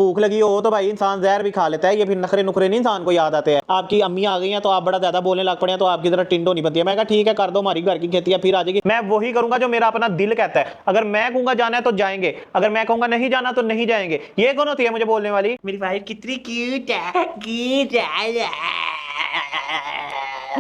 भूख लगी हो तो भाई इंसान जहर भी खा लेता है, ये फिर नखरे नुखरे नहीं इंसान को याद आते हैं। आपकी अम्मी आ गई हैं तो आप बड़ा ज्यादा बोलने लग पड़े हैं, तो आपकी तरह टिंडो नहीं बनती है। मैं कहा ठीक है कर दो, हमारी घर की खेती है, फिर आ जाएगी। मैं वही करूंगा जो मेरा अपना दिल कहता है। अगर मैं कहूंगा जाना है तो जाएंगे, अगर मैं कहूंगा नहीं जाना तो नहीं जाएंगे। ये कौन होती है मुझे बोलने वाली? मेरी वाइफ कितनी क्यूट है, क्यूट है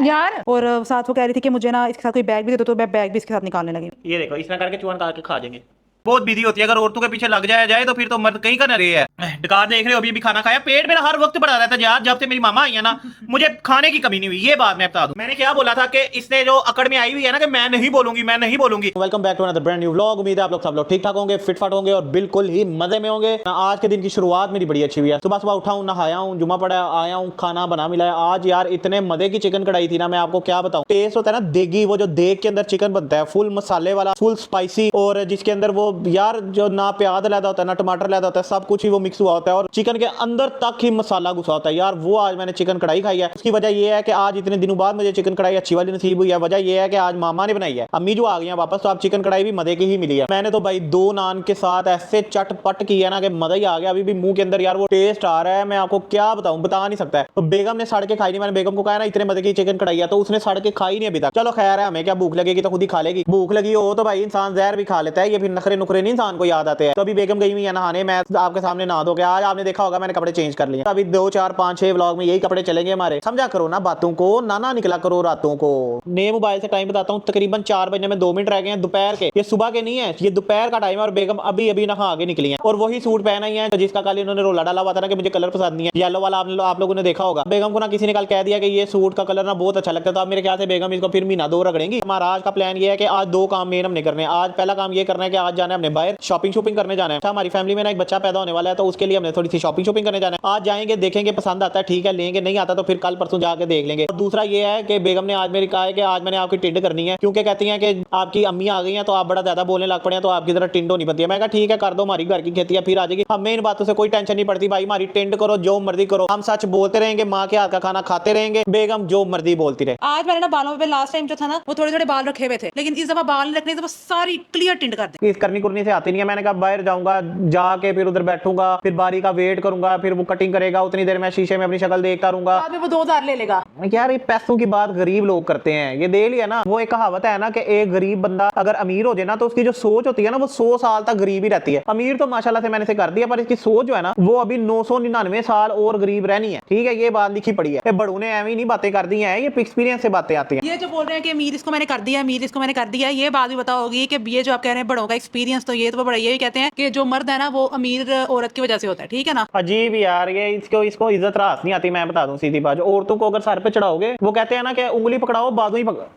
यार। और साथ वो कह रही थी कि मुझे ना इसके साथ कोई बैग भी दे दो, तो मैं बैग भी इसके साथ निकालने लगी। ये देखो इस तरह करके चूहन काट के खा जाएंगे। बहुत बिजी होती है, अगर औरतों के पीछे लग जाए तो फिर तो मर्द कहीं का न रही है। डकार देख रहे हो, अभी खाना खाया, पेट मेरा हर वक्त बढ़ा रहता है यार। जब से मेरी मामा आई है ना, मुझे खाने की कमी नहीं हुई। ये बात मैं बता दूं, मैंने क्या बोला था कि इसने जो अकड़ में आई हुई है ना कि मैं नहीं बोलूंगी, मैं नहीं बोलूंगी। Welcome back to another brand new vlog. उम्मीद है आप लोग सब लोग ठीक ठाक होंगे, फिट फाट होंगे और बिल्कुल ही मजे में होंगे। आज के दिन की शुरुआत मेरी बड़ी अच्छी हुई है। सुबह सुबह उठा हूं, नहाया हूं, जुम्मा पढ़ा, आया हूं, खाना बना मिला है। आज यार इतने मजे की चिकन कढ़ाई थी ना, मैं आपको क्या बताऊं। टेस्ट होता है ना देगी, वो जो देग के अंदर चिकन बनता है, फुल मसाले वाला, फुल स्पाइसी, और जिसके अंदर वो यार जो ना प्याज लगा होता है ना टमाटर लगा होता है, सब कुछ ही वो मिक्स हुआ होता है और चिकन के अंदर तक ही मसाला घुसा होता है यार। वो आज मैंने चिकन कढ़ाई खाई है। उसकी वजह ये है कि आज इतने दिनों बाद मुझे चिकन कढ़ाई अच्छी वाली नसीब हुई है। वजह ये है कि आज मामा ने बनाई है, अम्मी जो आ गई हैं वापस, तो आप चिकन कढ़ाई भी मजे की ही मिली है। मैंने तो भाई 2 नान के साथ ऐसे चटपट किया ना कि मजा ही आ गया। अभी भी मुंह के अंदर यार वो टेस्ट आ रहा है, मैं आपको क्या बताऊं, बता नहीं सकता है। तो बेगम ने सड़ के खाई नहीं। मैंने बेगम को कहा ना इतने मजे की चिकन कढ़ाई है, तो उसने सड़ के खाई नहीं अभी तक। चलो खैर है, हमें क्या, भूख लगेगी तो खुद ही खा लेगी। भूख लगी हो तो भाई इंसान जहर भी खा लेता है, ये फिर नखरे नुखरे नहीं इंसान को याद आते हैं। तो अभी बेगम गई हुई है नहाने, मैं आपके सामने नहा धो के, आज आपने देखा होगा मैंने कपड़े चेंज कर लिए। अभी 2 4 5 6 व्लॉग में यही कपड़े चलेंगे हमारे। समझा करो ना बातों को, नाना निकला करो रातों को। नए मोबाइल से टाइम बताता हूँ, तकरीबन 4 बजने में 2 मिनट रह गए हैं दोपहर के। ये सुबह के नहीं है, ये दोपहर का टाइम है और बेगम अभी अभी नहा आगे निकली है और वही सूट पहना ही है जिसका कल इन्होंने रोला डाला हुआ था ना कि मुझे कलर पसंद नहीं है, येलो वाला। आप लोगों ने देखा होगा। बेगम को ना किसी ने कल कह दिया कि ये सूट का कलर ना बहुत अच्छा लगता है, तो अब मेरे ख्याल से बेगम इसको फिर महीना 2 रगड़ेंगी। हमारा आज का प्लान ये है कि आज 2 काम मेन हमने करने हैं। आज पहला काम ये करना है कि आज जाना है हमने बाहर शॉपिंग करने जाना है। हमारी फैमिली में ना एक बच्चा पैदा होने वाला है, तो उसके लिए हमने थोड़ी सी शॉपिंग करने जाना है। आज जाएंगे, देखेंगे, पसंद आता है ठीक है लेंगे, नहीं आता तो फिर कल परसों जाके देख लेंगे। और दूसरा ये है कि बेगम ने आज मेरी कहा है कि आज मैंने आपकी टिंड करनी है, क्योंकि कहती हैं कि आपकी अम्मी आ गई हैं तो आप बड़ा ज्यादा बोलने लग पड़े हैं, तो आपकी तरह टिंडो नहीं बनती है। मैं कहा ठीक है कर दो, हमारी घर की खेती है, फिर आ जाएगी। हमें इन बातों से कोई टेंशन नहीं पड़ती भाई, हमारी टिंड करो, जो मर्जी करो, हम सच बोलते रहेंगे, माँ के हाथ का खाना खाते रहेंगे, बेगम जो मर्जी बोलती रहे। आज मैंने ना बालों पे लास्ट टाइम जो था ना वो थोड़े थोड़े बाल रखे हुए थे, लेकिन इस दफा बाल नहीं रखने, तो सारी क्लियर टिंड कर दे। इस करनी कुरनी से आती नहीं है। मैंने कहा बाहर जाऊंगा, जाके फिर उधर बैठूंगा, फिर बारी का वेट करूंगा, फिर वो कटिंग करेगा, उतनी देर में शीशे में अपनी शक्ल देखता रहूंगा। बाद में वो 2000 ले लेगा। यार ये पैसों की बात गरीब लोग करते हैं, ये दे लिया ना। वो एक कहावत है ना कि एक गरीब बंदा अगर अमीर हो जाए ना, तो उसकी जो सोच होती है ना वो 100 साल तक गरीब ही रहती है। अमीर तो माशाल्लाह से मैंने से कर दिया, पर इसकी सोच जो है ना वो अभी 999 साल और गरीब रहनी है। ठीक है, ये बात लिखी पड़ी है। बड़ों ने एवं नहीं बातें कर दी हैं, ये एक्सपीरियंस से बातें आती हैं। ये जो बोल रहे हैं कि अमीर इसको मैंने कर दिया, अमीर इसको मैंने कर दिया, ये बात भी पता होगी कि ये जो आप कह रहे हैं बड़ों का एक्सपीरियंस, तो ये तो बड़ा यही कहते हैं कि जो मर्द है ना वो अमीर औरत की वजह से होता है। ठीक है ना। अजीब यार, ये इसको इज्जत रास नहीं आती। मैं बता दूं सीधी बात, औरतों को अगर सर पे चढ़ाओगे, वो कहते हैं ना कि उंगली पकड़ाओ बाजू ही पकड़।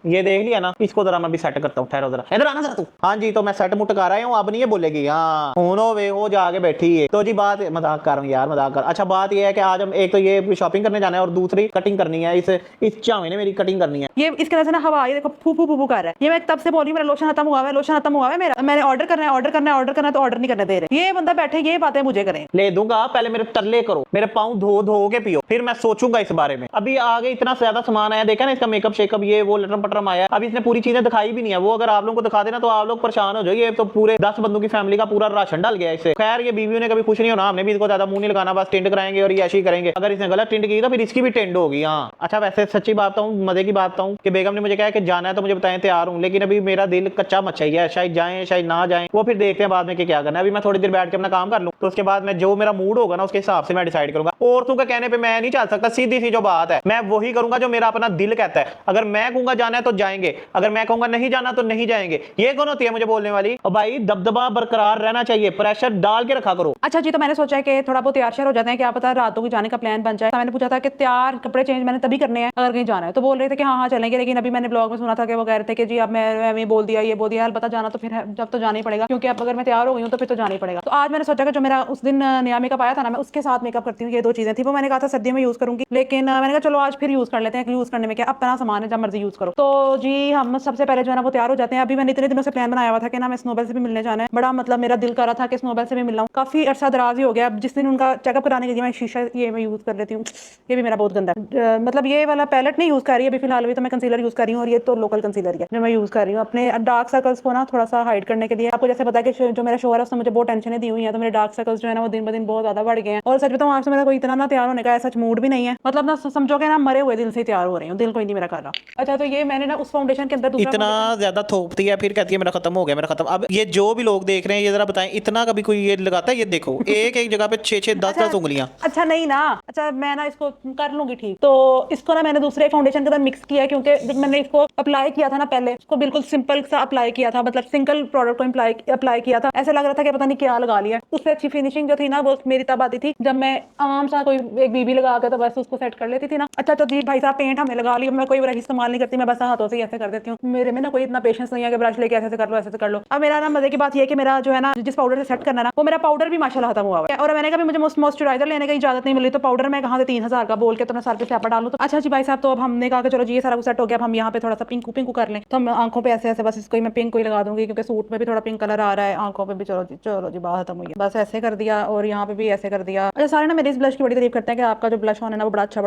ये देख लिया ना, इसको जरा मैं भी सेट करता हूँ। ठहरो जरा, इधर आना जरा तू। हाँ जी, तो मैं सेट मुट कर रहा हूँ, अब नहीं ये बोलेगी। हाँ होनो वे हो जाके बैठी है। तो जी बात, मजाक कर रहा हूँ यार, मजाक कर। अच्छा बात ये है कि आज हम एक तो ये शॉपिंग करने जाना है और दूसरी कटिंग करनी है। इस चावे ने मेरी कटिंग करनी है। ये इसके वजह से ना हवा ये देखो फू फू फू कर रहा है। ये मैं तब से बोल रही हूँ, मेरा लोशन खत्म हुआ है, लोशन खत्म हुआ है मेरा, मैंने ऑर्डर करना है, ऑर्डर करना है, ऑर्डर करना है, तो ऑर्डर नहीं करने दे रहे। ये बंदा बैठे ये बातें मुझे करें। ले दूंगा, पहले मेरे तरले करो, मेरे पाँव धो धो के पियो, फिर मैं सोचूंगा इस बारे में। अभी आगे इतना ज्यादा सामान आया, देखा ना इसका मेकअप शेकअप, ये वो लटरम पटरम आया। अभी इसने पूरी चीजें दिखाई भी नहीं है। वो अगर आप लोगों को दिखा देना तो आप लोग परेशान हो जाइए। तो पूरे 10 बंदों की फैमिली का पूरा राशन डाल गया इससे। खैर ये बीवियों ने कभी खुश नहीं होना, हमने भी इसको ज्यादा मुंह नहीं लगाना, बस टिंड कराएंगे और ये ऐसी करेंगे। अगर इसने गलत टिंड की तो फिर इसकी भी टिंड होगी। हाँ अच्छा, वैसे सच्ची बात हूँ, मजे की बात हूँ कि बेगम ने मुझे कहा कि जाना है तो मुझे बताएं, तैयार हूँ, लेकिन अभी मेरा दिल कच्चा मचा ही है। शायद जाएं शायद ना जाएं, वो फिर देखते हैं बाद में कि क्या करना है। अभी मैं थोड़ी देर बैठ के अपना काम कर लूँ, तो उसके बाद मैं जो मेरा मूड होगा ना उसके हिसाब से मैं डिसाइड करूंगा। औरतों के कहने पे मैं नहीं चल सकता, सीधी सी जो बात है, मैं वही करूंगा जो मेरा अपना दिल कहता है। अगर मैं कहूंगा जाना है तो जाएंगे, अगर मैं कहूंगा नहीं जाना तो नहीं जाएंगे। ये कौन होती है मुझे बोलने वाली? और भाई दबदबा बरकरार रहना चाहिए, प्रेशर डाल के रखा करो। अच्छा जी, तो मैंने सोचा है कि थोड़ा बहुत तैयार हो जाते हैं, क्या पता रातों की जाने का प्लान बन जाए। तो मैंने पूछा था कि तैयार कपड़े चेंज मैंने तभी करने हैं अगर कहीं जाना है, तो बोल रहे थे कि हाँ हाँ चलेंगे। लेकिन अभी मैंने ब्लॉग में सुना था कि वो कह रहे थे कि जी अब मैं बोल दिया, ये बोल दिया, अलबत्ता जाना तो फिर जब तो जाना ही पड़ेगा, क्योंकि अब अगर मैं तैयार हो गई हूँ तो फिर तो जाना ही पड़ेगा। तो आज मैंने सोचा कि जो मेरा उस दिन नया मेकअप आया था ना, मैं उसके साथ मेकअप करती हूँ। ये 2 चीजें थी वो मैंने कहा था सर्दियों में यूज करूंगी, लेकिन मैंने कहा चलो आज फिर यूज कर लेते हैं। यूज करने में क्या, अपना सामान है, जब मर्जी यूज करो। तो जी हम सबसे पहले जो है ना वो तैयार हो जाते हैं। अभी मैंने इतने दिनों से प्लान बनाया हुआ था कि ना मैं स्नोबेल से भी मिलने जाना है, बड़ा मतलब मेरा दिल कर रहा था कि स्नोबेल से भी मिलना हूँ। काफी अरसा दराज ही हो गया। जिस दिन उनका चेकअप कराने के लिए मैं शीशा ये मैं यूज कर लेती हूँ, ये भी मेरा बहुत गंदा है। मतलब ये वाला पैलेट नहीं यूज कर रही है अभी फिलहाल, अभी तो मैं कंसीलर यूज कर रही हूँ, और ये तो लोकल कंसीलर है जो मैं यूज कर रही हूँ अपने डार्क सर्कल्स को ना थोड़ा सा हाइड करने के लिए। आपको जैसे पता है कि जो मेरा शोहर है उसने मुझे बहुत टेंशन दी हुई है, तो मेरे डार्क सर्कल्स जो है ना वो दिन ब दिन बहुत ज्यादा बढ़ गए हैं। और सच बताऊं आपसे मेरा कोई इतना ना तैयार होने का ऐसा मूड भी नहीं है, मतलब ना समझोगे ना मरे हुए दिल से तैयार हो रही हूँ, दिल कोई नहीं मेरा कर रहा। अच्छा तो ये मैंने ना उस फाउंडेशन के अंदर दूसरा इतना ज्यादा थोपती है फिर कहती है मेरा खत्म हो गया, मेरा खत्म। अब ये जो भी लोग देख रहे हैं ये जरा बताएं, इतना कभी कोई ये लगाता है? ये देखो एक एक जगह पे 6-6 10-10 उंगलियां। अच्छा नहीं ना, अच्छा मैं ना इसको कर लूंगी ठीक। तो इसको ना मैंने दूसरे फाउंडेशन के अंदर मिक्स किया है, क्योंकि जब मैंने इसको अप्लाई किया था ना पहले, इसको बिल्कुल सिंपल सा अप्लाई किया था, मतलब सिंगल प्रोडक्ट को अप्लाई किया था, ऐसा लग रहा था कि पता नहीं क्या लगा लिया। उससे अच्छी फिनिशिंग जो थी ना वो मेरी तब आती थी जब मैं आराम सा कोई एक बीबी लगा के तो बस उसको सेट कर लेती थी ना। अच्छा तो जी भाई साहब पेंट हमने लगा लिया, मैं कोई ब्रश इस्तेमाल नहीं करती, मैं बस हाथों से ही ऐसे कर देती हूँ। मेरे में ना कोई इतना पेशेंस नहीं है कि ब्रश लेके ऐसे कर लो ऐसे कर लो। अब मेरा ना मजे की बात ये है कि मेरा जो है ना जिस पाउडर से सेट करना ना वो मेरा पाउडर भी माशाल्लाह खत्म हुआ है, और मैंने कहा मुझे मॉइस्चराइजर लेने की इजाजत नहीं मिली, तो पाउडर मैं कहाँ से 3000 का बोल के तो मैं सर पे स्यापा डालूं। तो अच्छा जी भाई साहब, तो अब हमने कहा कि चलो जी ये सारा कुछ सेट हो गया, अब हम यहाँ पे थोड़ा सा पिंकू पिंकू कर लें। तो हम आंखों पे ऐसे ऐसे बस इसको ही मैं पिंक को ही लगा दूंगी, क्योंकि सूट में भी थोड़ा पिंक कलर आ रहा है, आंखों पे भी। चलो जी बात खत्म हुई है, बस ऐसे कर दिया और यहाँ पे भी ऐसे कर दिया। अच्छा सारे ना मेरे इस ब्लश की बड़ी तारीफ करते हैं कि आपका जो ब्लश ऑन है ना वो बड़ा अच्छा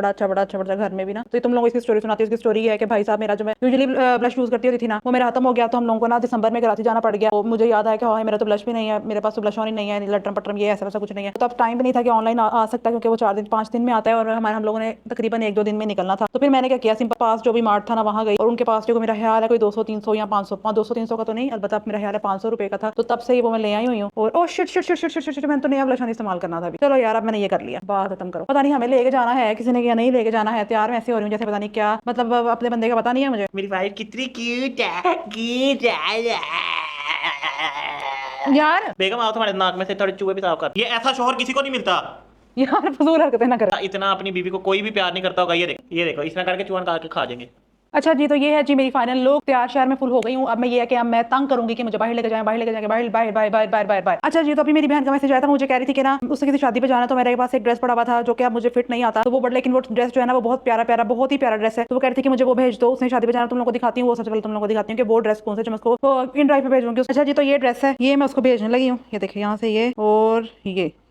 घर में भी ना। तो तुम लोगों को इसकी स्टोरी सुनाती है। इसकी स्टोरी है कि भाई साहब मेरा जो मैं यूजुअली ब्लश यूज करती होती थी ना वो मेरा खत्म हो गया, तो हम लोगों को ना दिसंबर में कराची जाना पड़ गया। तो मुझे याद आया कि हाँ मेरा तो ब्लश भी नहीं है, मेरे पास तो ब्लश ऑन ही नहीं है, लटरम पटरम ये ऐसा वैसा कुछ नहीं है। तो अब टाइम भी नहीं था कि ऑनलाइन आ सकता, क्योंकि वो 4-5 दिन में आता है, और हम लोगों ने तकरीबन 1-2 दिन में निकलना था। तो फिर मैंने क्या किया, सिंपल पास जो भी मार्ट था ना वहाँ गई, और उनके पास जो मेरा ख्याल है कोई 200-300 या 500, 200-300 का तो नहीं, अलबत्ता मेरा ख्याल है 500 रुपए का था। तो तब से ही वो मैं ले आई हुई हूँ। और oh shit shit shit shit shit shit, मैंने तो नया ब्लश इस्तेमाल करना था अभी। चलो यार अब मैंने ये कर लिया, बात खत्म करो। पता नहीं हमें लेके जाना है किसी ने या नहीं लेके जाना है, तैयार मैं ऐसे हो रही हूँ जैसे पता नहीं क्या, मतलब अपने बंदे का पता नहीं है मुझे। मेरी वाइफ कितनी क्यूट है, क्यूट है यार बेगम आओ तुम्हारे नाक में से थोड़े चूहे भी साफ कर। ये ऐसा शोहर किसी को नहीं मिलता। यार फजूल हरकतें ना कर। इतना अपनी बीवी को कोई भी प्यार नहीं करता होगा। ये देखो इस तरह करके चूहन काट के खा जाएंगे। अच्छा जी, तो ये है जी मेरी फाइनल लुक। तैयार शहर में फुल हो गई हूँ। अब मैं ये है कि अब मैं तंग करूंगी कि मुझे बाहर लेके जाएं, बाहर लेके जाएंगे, बाहर बाहर बाहर बाहर बाहर बाहर बाहर। अच्छा जी, तो अभी मेरी बहन का मैसेज आया था, मुझे कह रही थी कि ना उससे किसी शादी पे जाना, तो मेरे पास एक ड्रेस पड़ा हुआ था जो कि अब मुझे फिट नहीं आता, तो वो बट लेकिन वो ड्रेस जो है ना वो बहुत प्यारा बहुत ही प्यारा ड्रेस है। तो वो कह रही थी कि मुझे वो भेज दो, उसने शादी पे जाना, तुम लोगों को दिखाती हूँ। वो सबसे पहले तुम लोगों को दिखाती हूँ कि वो ड्रेस कौन सा जो मैं उसको इन ड्राइव पे भेजूंगी। अच्छा जी, तो ये ड्रेस है, ये मैं उसको भेजने लगी हूँ। ये देखिए यहाँ से ये, और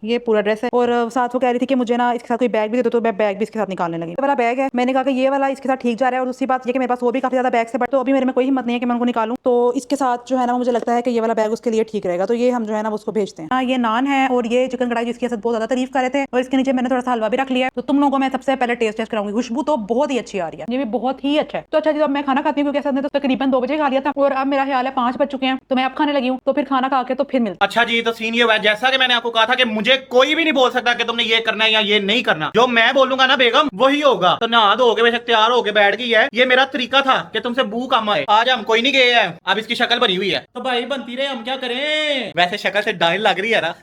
ये पूरा ड्रेस है। और साथ वो कह रही थी कि मुझे ना इसके साथ कोई बैग भी दे दो, तो मैं बैग भी इसके साथ निकालने लगी। ये वाला बैग है, मैंने कहा कि ये वाला इसके साथ ठीक जा रहा है, और दूसरी बात ये कि मेरे पास और भी काफी ज्यादा बैग्स है, बट तो अभी मेरे में कोई हिम्मत नहीं है कि मैं उनको निकालूं। तो इसके साथ जो है ना मुझे लगता है कि ये वाला बैग उसके लिए ठीक रहेगा। तो ये हम जो है ना उसको भेजते हैं। ये नान है और ये चिकन कढ़ाई, जिसकी बहुत ज्यादा तारीफ कर रहे थे, और इसके नीचे मैंने थोड़ा सा हलवा भी रख लिया है। तो तुम लोगों को मैं सबसे पहले टेस्ट कराऊंगी। खुशबू तो बहुत ही अच्छी आ रही है, ये भी बहुत ही अच्छा है। तो अच्छा जी, अब मैं खाना खाती हूँ, क्योंकि तो तकरीबन 2 बजे खा लिया था, और अब मेरा ख्याल है 5 बज चुके हैं, तो मैं अब खाने लगी हूँ। तो फिर खाना खा के तो फिर मिलते। अच्छा जी, तो सीन ये हुआ है, जैसा कि मैंने आपको कहा था कि मुझे कोई भी नहीं बोल सकता कि तुमने ये करना है या ये नहीं करना। जो मैं बोलूंगा ना बेगम वही होगा। तो नहा धो के बेशक तैयार होके बैठ गई है। ये मेरा तरीका था कि तुमसे बू कम आए। आज हम कोई नहीं गए हैं, अब इसकी शक्ल बनी हुई है, तो भाई बनती रहे, हम क्या करें। वैसे शक्ल से डाइन लग रही है ना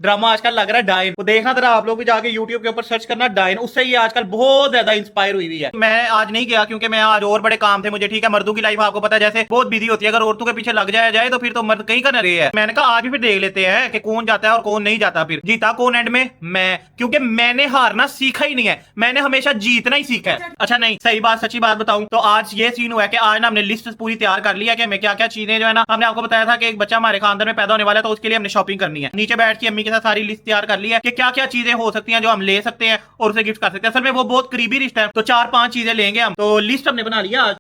ड्रामा आजकल लग रहा है डाइन। तो देखना जरा आप लोग भी जाके यूट्यूब के ऊपर सर्च करना डाइन, उससे ये आजकल बहुत ज्यादा इंस्पायर हुई है। मैं आज नहीं गया क्योंकि मैं आज और बड़े काम थे मुझे। ठीक है, मर्दों की लाइफ आपको पता है जैसे बहुत बिजी होती है, अगर औरतों के पीछे लग जाए तो फिर तो मर्द कहीं का न रहे है। मैंने कहा आज भी फिर देख लेते हैं कि कौन जाता है और कौन नहीं जाता। फिर जीता कौन एंड में? मैं, क्योंकि मैंने हारना सीखा ही नहीं है, मैंने हमेशा जीतना ही सीखा है। अच्छा नहीं, सही बात सच्ची बात बताऊं तो आज ये सीन हुआ है कि आज ना हमने लिस्ट पूरी तैयार कर लिया कि हमें क्या क्या चीजें जो है ना, हमने आपको बताया था कि एक बच्चा हमारे खानदान में पैदा होने वाला है, तो उसके लिए हमने शॉपिंग करनी है। नीचे बैठ के अम्मी के साथ सारी लिस्ट तैयार कर ली है कि क्या क्या चीजें हो सकती हैं जो हम ले सकते हैं और उसे गिफ्ट कर सकते हैं। असल में वो बहुत करीबी रिश्ता है, तो 4-5 चीजें लेंगे हम। तो लिस्ट हमने बना लिया आज।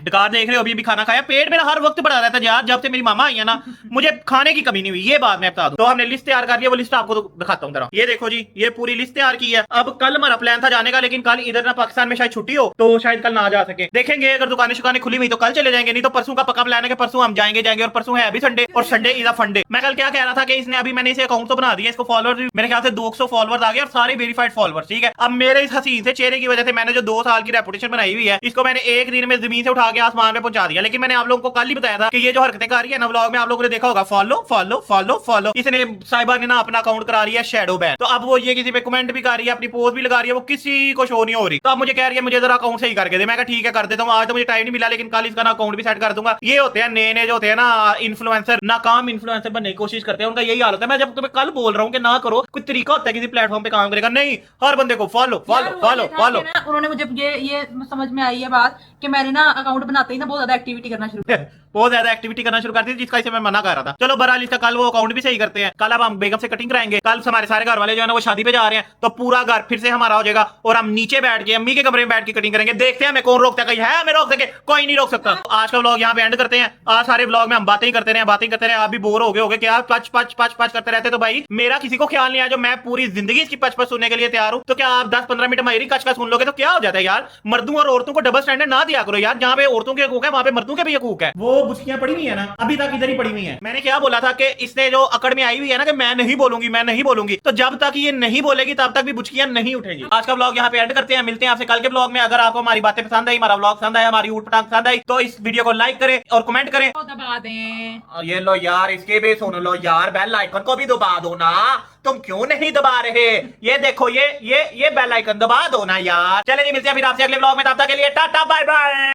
डकार देख रहे हो, अभी खाना खाया, पेट मेरा हर वक्त बढ़ा रहता है यार। जब से मेरी मामा आई है ना मुझे खाने की कमी नहीं हुई, ये बात मैं बता दूं। तो हमने लिस्ट तैयार कर लिया, वो लिस्ट आपको तो दिखाता हूं जरा। ये देखो जी, ये पूरी लिस्ट तैयार की है। अब कल हमारा प्लान था जाने का, लेकिन कल इधर ना पाकिस्तान में शायद छुट्टी हो, तो शायद कल ना जा सके। देखेंगे अगर दुकानें शुकानें खुली हुई तो कल चले जाएंगे, नहीं तो परसों का पक्का प्लान है कि परसों हम जाएंगे। और परसों है अभी संडे, और संडे इज अ फंडे। मैं कल क्या कह रहा था कि इसने अभी मैंने इसे अकाउंट तो बना दिया, इसको फॉलोअर मेरे ख्याल से 200 फॉलोअर्स आ गए, और सारे वेरीफाइड फॉलोअर्स। ठीक है, अब मेरे इस हसीन से चेहरे की वजह से मैंने जो 2 साल की रेपुटेशन बनाई हुई है, इसको मैंने एक दिन में जमीन से उठा के आसमान में पहुंचा दिया। लेकिन मैंने आप लोगों को कल ही बताया था कि ये जो हरकतें कर रही है ना व्लॉग में, आप लोगों ने देखा होगा, फॉलो फॉलो फॉलो फॉलो। इसने साहिबा ने ना अपना अकाउंट करा रही है शैडो बैन। तो अब वो ये किसी पे कमेंट भी कर रही है, अपनी पोस्ट भी लगा रही है, वो किसी को शो नहीं हो रही। तो अब मुझे कह रही है मुझे जरा अकाउंट सही करके दे। मैं ठीक है कर देता हूँ, आज तो मुझे टाइम नहीं मिला, लेकिन कल इसका ना अकाउंट भी सेट कर दूंगा। ये होते हैं नए जो होते हैं ना इन्फ्लुएंसर, नाकाम इन्फ्लुएंसर बनने की कोशिश करते हैं, उनका यही हाल होता है। मैं जब तुम्हें कल बोल रहा हूँ कि ना करो, कोई तरीका होता है किसी प्लेटफॉर्म पे काम करेगा, नहीं हर बंदे को फॉलो फॉलो फॉलो फॉलो। उन्होंने मुझे ये समझ में आई है बात कि मैंने ना अकाउंट बनाते ही ना बहुत ज्यादा एक्टिविटी करना शुरू किया। बहुत ज्यादा एक्टिविटी करना शुरू कर दी, जिसका इसे मैं मना कर रहा था। चलो बहरहाल इसका कल वो अकाउंट भी सही करते हैं। कल अब हम बेगम से कटिंग कराएंगे। कल हमारे सारे घर वाले जो है ना वो शादी पे जा रहे हैं, तो पूरा घर फिर से हमारा हो जाएगा और हम नीचे बैठ के अम्मी के कमरे में बैठ के कटिंग करेंगे। देखते हैं हमें कौन रोकता है, कहीं है हमें रोक सके, कोई नहीं रोक सकता। आज का व्लॉग यहाँ पे एंड करते हैं। आज सारे व्लॉग में हम बातें ही करते रहे, बातें करते रहे। आप भी बोर हो गए होगे क्या पच पच पच पच करते रहते। तो भाई मेरा किसी को ख्याल नहीं है, जो मैं पूरी जिंदगी इसकी पच पच सुनने के लिए तैयार हूँ। तो क्या आप 10-15 मिनट मेरी कच का सुन लोगे तो क्या हो जाता है यार। मर्दों और औरतों को डबल स्टैंडर्ड ना दिया करो यार। जहाँ पे औरतों के हकूक है वहां पे मर्दों के भी हकूक है। वो बुस्कियां पड़ी हुई है ना, अभी तक इधर ही पड़ी हुई है। मैंने क्या बोला था कि इसने जो अकड़ में आई हुई है ना कि मैं नहीं बोलूंगी, मैं नहीं बोलूंगी, तो जब तक ये नहीं बोलेगी तब तक भी बुचकियां नहीं उठेगी। आज का व्लॉग यहाँ पे एंड करते हैं, मिलते हैं आपसे कल के व्लॉग में। अगर आपको हमारी बातें पसंद आई, हमारा व्लॉग पसंद आया, हमारी ऊट पटांग पसंद आई, तो इस वीडियो को लाइक करें और कमेंट करें। दबा दें। ये लो यार, इसके भी सुन लो यार, बेल आइकन को भी दबा दो ना। तुम क्यों नहीं दबा रहे? ये देखो ये बेल आइकन दबा दो ना यार। चले जी मिलते हैं फिर आपसे अगले व्लॉग में, तब तक के लिए टाटा बाय बाय।